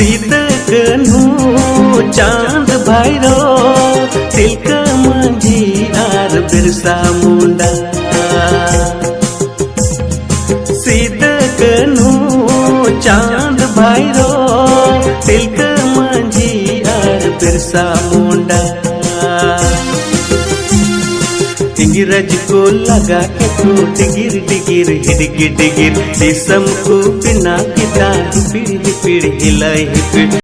सीता कन्हू चांद भैरो तिलका मांझी आर बिरसा मुंडा सीता कन्हू चांद भैरो तिलका मांझी आर बिरसा मुंडा इंग्रज को लगा के तो डिगिर डिगिर हिडगिर डिगिर दिसम को बिना किता पीढ़ी पीढ़ी हिलाई